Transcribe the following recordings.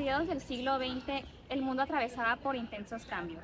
mediados del siglo XX, el mundo atravesaba por intensos cambios.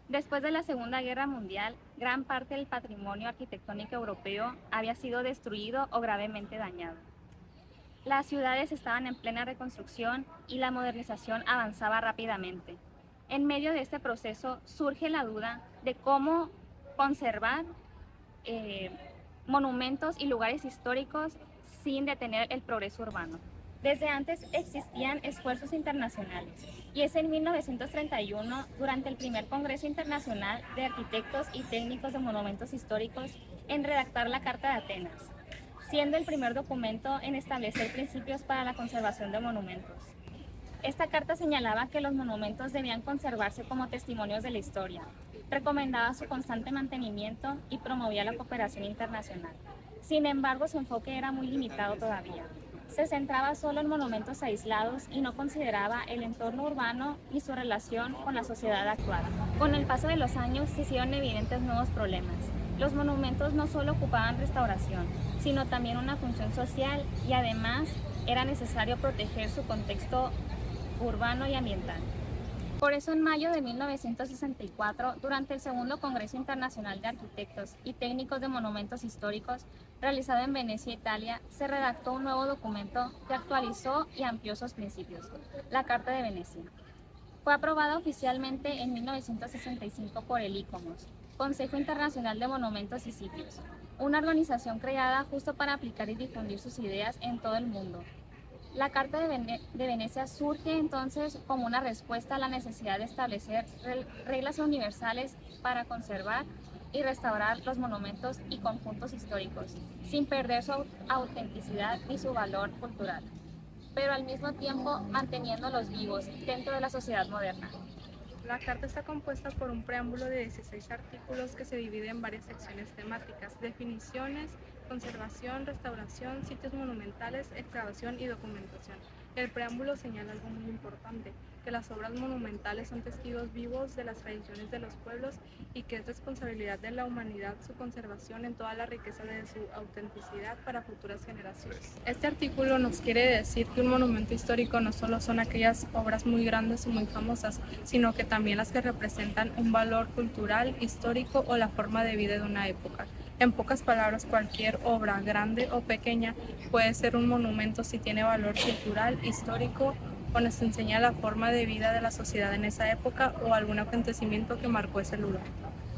Después de la Segunda Guerra Mundial, gran parte del patrimonio arquitectónico europeo había sido destruido o gravemente dañado. Las ciudades estaban en plena reconstrucción y la modernización avanzaba rápidamente. En medio de este proceso surge la duda de cómo conservar eh, monumentos y lugares históricos sin detener el progreso urbano. Desde antes existían esfuerzos internacionales y es en 1931, durante el primer Congreso Internacional de Arquitectos y Técnicos de Monumentos Históricos, en redactar la Carta de Atenas, siendo el primer documento en establecer principios para la conservación de monumentos. Esta carta señalaba que los monumentos debían conservarse como testimonios de la historia, recomendaba su constante mantenimiento y promovía la cooperación internacional. Sin embargo, su enfoque era muy limitado todavía. Se centraba solo en monumentos aislados y no consideraba el entorno urbano y su relación con la sociedad actual. Con el paso de los años se hicieron evidentes nuevos problemas. Los monumentos no solo ocupaban restauración, sino también una función social y además era necesario proteger su contexto urbano y ambiental. Por eso en mayo de 1964, durante el segundo Congreso Internacional de Arquitectos y Técnicos de Monumentos Históricos, realizado en Venecia, Italia, se redactó un nuevo documento que actualizó y amplió sus principios, la Carta de Venecia. Fue aprobada oficialmente en 1965 por el ICOMOS, Consejo Internacional de Monumentos y Sitios, una organización creada justo para aplicar y difundir sus ideas en todo el mundo. La Carta de Venecia surge entonces como una respuesta a la necesidad de establecer reglas universales para conservar y restaurar los monumentos y conjuntos históricos, sin perder su autenticidad y su valor cultural, pero al mismo tiempo manteniéndolos vivos dentro de la sociedad moderna. La carta está compuesta por un preámbulo de 16 artículos que se divide en varias secciones temáticas: definiciones, conservación, restauración, sitios monumentales, excavación y documentación. El preámbulo señala algo muy importante, que las obras monumentales son testigos vivos de las tradiciones de los pueblos y que es responsabilidad de la humanidad su conservación en toda la riqueza de su autenticidad para futuras generaciones. Este artículo nos quiere decir que un monumento histórico no solo son aquellas obras muy grandes o muy famosas, sino que también las que representan un valor cultural, histórico o la forma de vida de una época. En pocas palabras, cualquier obra, grande o pequeña, puede ser un monumento si tiene valor cultural, histórico o nos enseña la forma de vida de la sociedad en esa época o algún acontecimiento que marcó ese lugar.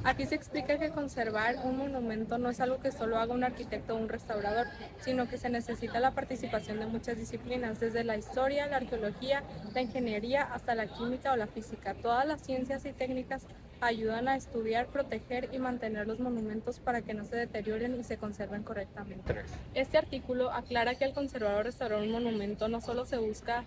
Aquí se explica que conservar un monumento no es algo que solo haga un arquitecto o un restaurador, sino que se necesita la participación de muchas disciplinas, desde la historia, la arqueología, la ingeniería hasta la química o la física. Todas las ciencias y técnicas ayudan a estudiar, proteger y mantener los monumentos para que no se deterioren y se conserven correctamente. Este artículo aclara que al conservar o restaurar un monumento no solo se busca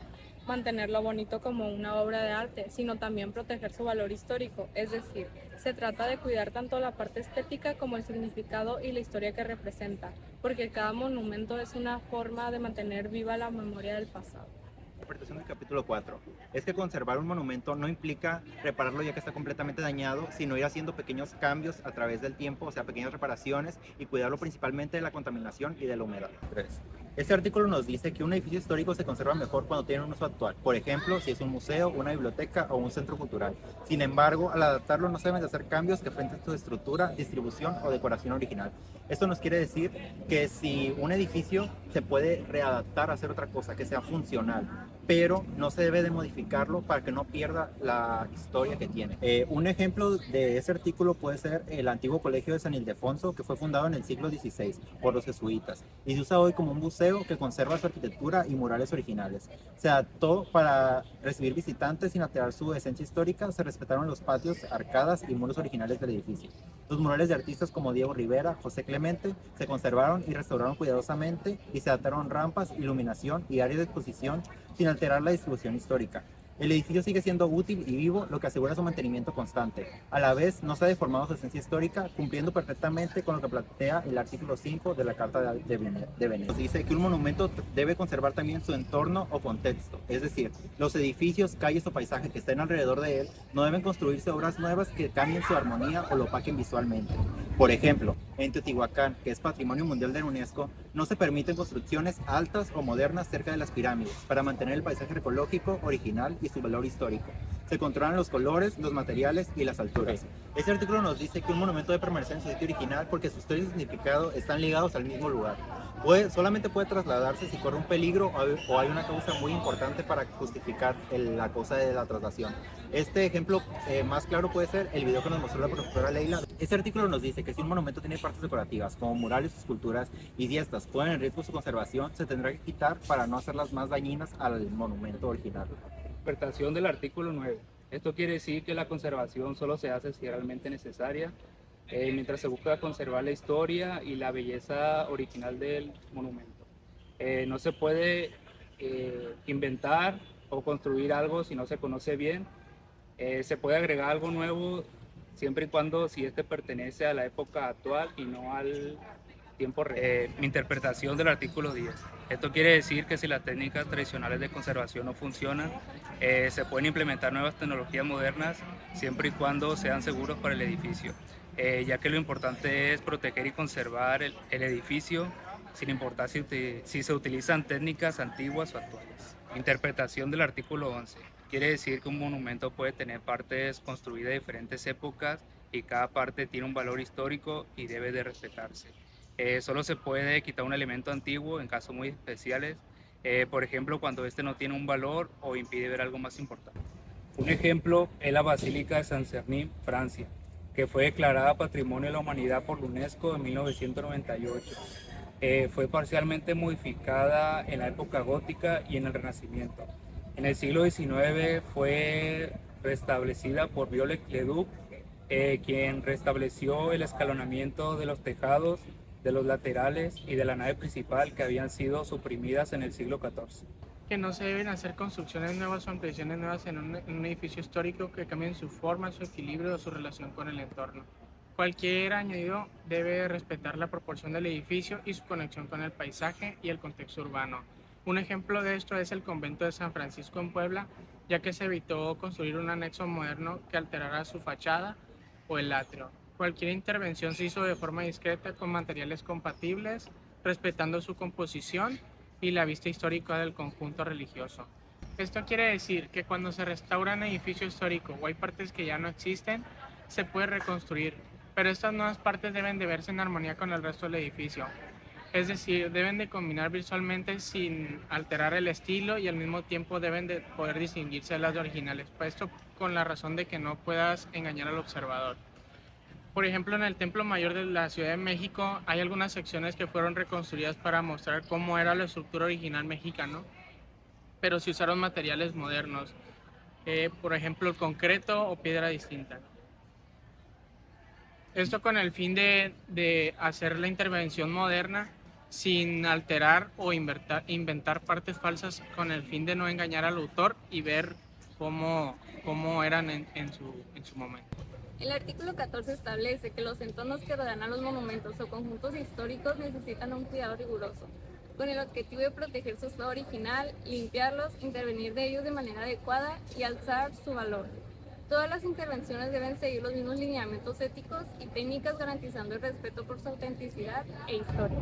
mantenerlo bonito como una obra de arte, sino también proteger su valor histórico, es decir, se trata de cuidar tanto la parte estética como el significado y la historia que representa, porque cada monumento es una forma de mantener viva la memoria del pasado. La interpretación del capítulo 4 es que conservar un monumento no implica repararlo ya que está completamente dañado, sino ir haciendo pequeños cambios a través del tiempo, o sea, pequeñas reparaciones y cuidarlo principalmente de la contaminación y de la humedad. 3. Este artículo nos dice que un edificio histórico se conserva mejor cuando tiene un uso actual, por ejemplo, si es un museo, una biblioteca o un centro cultural. Sin embargo, al adaptarlo no se deben de hacer cambios que afecten su estructura, distribución o decoración original. Esto nos quiere decir que si un edificio se puede readaptar a hacer otra cosa, que sea funcional, pero no se debe de modificarlo para que no pierda la historia que tiene. Un ejemplo de ese artículo puede ser el antiguo colegio de San Ildefonso, que fue fundado en el siglo XVI por los jesuitas y se usa hoy como un museo que conserva su arquitectura y murales originales. Se adaptó para recibir visitantes sin alterar su esencia histórica, se respetaron los patios, arcadas y muros originales del edificio. Los murales de artistas como Diego Rivera, José Clemente, se conservaron y restauraron cuidadosamente y se adaptaron rampas, iluminación y áreas de exposición sin alterar la distribución histórica. El edificio sigue siendo útil y vivo, lo que asegura su mantenimiento constante. A la vez, no se ha deformado su esencia histórica, cumpliendo perfectamente con lo que plantea el artículo 5 de la Carta de Venecia. Dice que un monumento debe conservar también su entorno o contexto, es decir, los edificios, calles o paisajes que estén alrededor de él no deben construirse obras nuevas que cambien su armonía o lo opaquen visualmente. Por ejemplo, En Teotihuacán, que es Patrimonio Mundial de la UNESCO, no se permiten construcciones altas o modernas cerca de las pirámides para mantener el paisaje ecológico original y su valor histórico. Se controlan los colores, los materiales y las alturas. Este artículo nos dice que un monumento debe permanecer en su sitio original porque su historia y su significado están ligados al mismo lugar. Solamente puede trasladarse si corre un peligro o hay una causa muy importante para justificar la causa de la traslación. Este ejemplo más claro puede ser el video que nos mostró la profesora Leila. Este artículo nos dice que si un monumento tiene partes decorativas como murales, esculturas, y si estas ponen en riesgo su conservación, se tendrá que quitar para no hacerlas más dañinas al monumento original. Interpretación del artículo 9. Esto quiere decir que la conservación solo se hace si es realmente necesaria, mientras se busca conservar la historia y la belleza original del monumento. No se puede inventar o construir algo si no se conoce bien. Se puede agregar algo nuevo siempre y cuando si este pertenece a la época actual y no al tiempo real. Mi interpretación del artículo 10. Esto quiere decir que si las técnicas tradicionales de conservación no funcionan, se pueden implementar nuevas tecnologías modernas siempre y cuando sean seguros para el edificio, ya que lo importante es proteger y conservar el edificio sin importar si se utilizan técnicas antiguas o actuales. Interpretación del artículo 11. Quiere decir que un monumento puede tener partes construidas de diferentes épocas y cada parte tiene un valor histórico y debe de respetarse. Solo se puede quitar un elemento antiguo en casos muy especiales, por ejemplo cuando este no tiene un valor o impide ver algo más importante. Un ejemplo es la Basílica de Saint-Sernin, Francia, que fue declarada Patrimonio de la Humanidad por la UNESCO en 1998. Fue parcialmente modificada en la época gótica y en el Renacimiento. En el siglo XIX fue restablecida por Viollet-le-Duc, quien restableció el escalonamiento de los tejados, de los laterales y de la nave principal que habían sido suprimidas en el siglo XIV. Que no se deben hacer construcciones nuevas o ampliaciones nuevas en un edificio histórico que cambien su forma, su equilibrio o su relación con el entorno. Cualquier añadido debe respetar la proporción del edificio y su conexión con el paisaje y el contexto urbano. Un ejemplo de esto es el convento de San Francisco en Puebla, ya que se evitó construir un anexo moderno que alterara su fachada o el atrio. Cualquier intervención se hizo de forma discreta con materiales compatibles, respetando su composición y la vista histórica del conjunto religioso. Esto quiere decir que cuando se restaura un edificio histórico o hay partes que ya no existen, se puede reconstruir, pero estas nuevas partes deben de verse en armonía con el resto del edificio. Es decir, deben de combinar visualmente sin alterar el estilo y al mismo tiempo deben de poder distinguirse de las originales. Esto con la razón de que no puedas engañar al observador. Por ejemplo, en el Templo Mayor de la Ciudad de México hay algunas secciones que fueron reconstruidas para mostrar cómo era la estructura original mexicana, pero se usaron materiales modernos, por ejemplo, el concreto o piedra distinta. Esto con el fin de hacer la intervención moderna sin alterar o inventar partes falsas con el fin de no engañar al autor y ver cómo eran en su momento. El artículo 14 establece que los entornos que rodean a los monumentos o conjuntos históricos necesitan un cuidado riguroso, con el objetivo de proteger su estado original, limpiarlos, intervenir de ellos de manera adecuada y alzar su valor. Todas las intervenciones deben seguir los mismos lineamientos éticos y técnicas garantizando el respeto por su autenticidad e historia.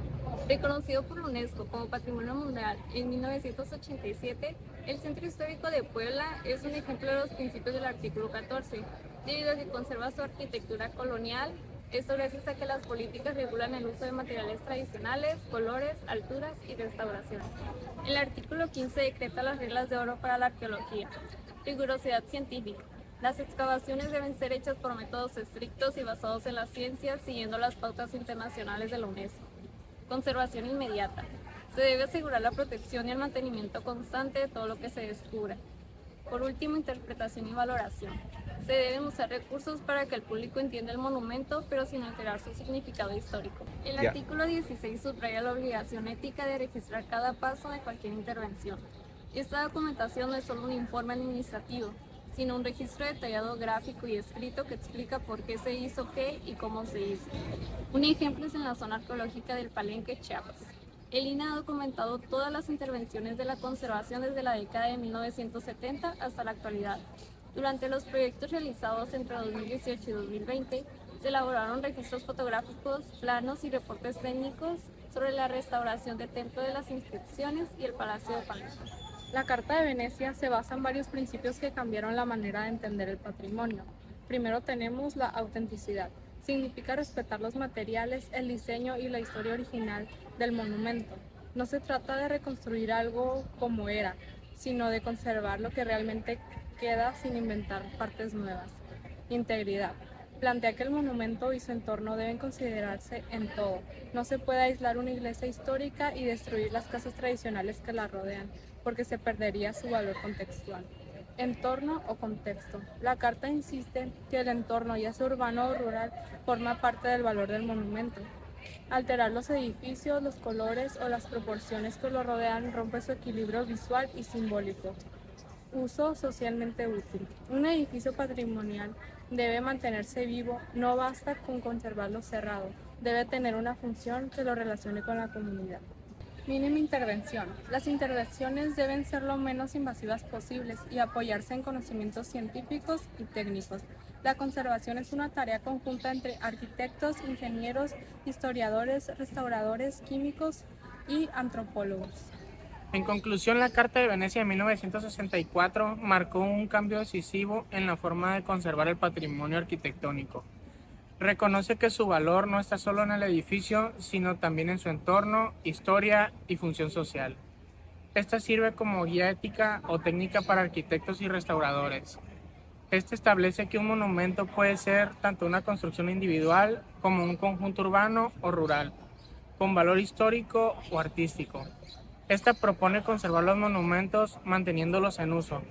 Reconocido por la UNESCO como Patrimonio Mundial en 1987, el Centro Histórico de Puebla es un ejemplo de los principios del artículo 14, debido a que conserva su arquitectura colonial. Esto gracias a que las políticas regulan el uso de materiales tradicionales, colores, alturas y restauración. El artículo 15 decreta las reglas de oro para la arqueología. Rigurosidad científica. Las excavaciones deben ser hechas por métodos estrictos y basados en la ciencia, siguiendo las pautas internacionales de la UNESCO. Conservación inmediata. Se debe asegurar la protección y el mantenimiento constante de todo lo que se descubra. Por último, interpretación y valoración. Se deben usar recursos para que el público entienda el monumento, pero sin alterar su significado histórico. El artículo 16 subraya la obligación ética de registrar cada paso de cualquier intervención. Esta documentación no es solo un informe administrativo, sino un registro detallado gráfico y escrito que explica por qué se hizo qué y cómo se hizo. Un ejemplo es en la zona arqueológica del Palenque, Chiapas. El INAH ha documentado todas las intervenciones de la conservación desde la década de 1970 hasta la actualidad. Durante los proyectos realizados entre 2018 y 2020, Se elaboraron registros fotográficos, planos y reportes técnicos sobre la restauración del Templo de las Inscripciones y el Palacio de Palencia. La Carta de Venecia se basa en varios principios que cambiaron la manera de entender el patrimonio. Primero tenemos la autenticidad. Significa respetar los materiales, el diseño y la historia original del monumento. No se trata de reconstruir algo como era, sino de conservar lo que realmente queda sin inventar partes nuevas. Integridad. Plantea que el monumento y su entorno deben considerarse en todo. No se puede aislar una iglesia histórica y destruir las casas tradicionales que la rodean, porque se perdería su valor contextual. Entorno o contexto. La carta insiste que el entorno, ya sea urbano o rural, forma parte del valor del monumento. Alterar los edificios, los colores o las proporciones que lo rodean rompe su equilibrio visual y simbólico. Uso socialmente útil. Un edificio patrimonial debe mantenerse vivo, no basta con conservarlo cerrado, debe tener una función que lo relacione con la comunidad. Mínima intervención. Las intervenciones deben ser lo menos invasivas posibles y apoyarse en conocimientos científicos y técnicos. La conservación es una tarea conjunta entre arquitectos, ingenieros, historiadores, restauradores, químicos y antropólogos. En conclusión, la Carta de Venecia de 1964 marcó un cambio decisivo en la forma de conservar el patrimonio arquitectónico. Reconoce que su valor no está solo en el edificio, sino también en su entorno, historia y función social. Esta sirve como guía ética o técnica para arquitectos y restauradores. Este establece que un monumento puede ser tanto una construcción individual como un conjunto urbano o rural, con valor histórico o artístico. Esta propone conservar los monumentos manteniéndolos en uso,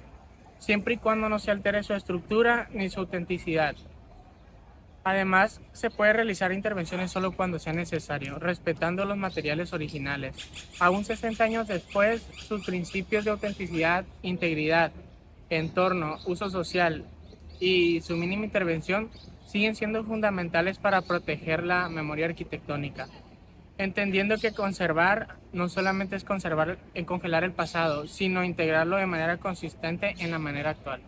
siempre y cuando no se altere su estructura ni su autenticidad. Además, se puede realizar intervenciones solo cuando sea necesario, respetando los materiales originales. Aún 60 años después, sus principios de autenticidad, integridad, entorno, uso social y su mínima intervención siguen siendo fundamentales para proteger la memoria arquitectónica, entendiendo que conservar no solamente es congelar el pasado, sino integrarlo de manera consistente en la manera actual.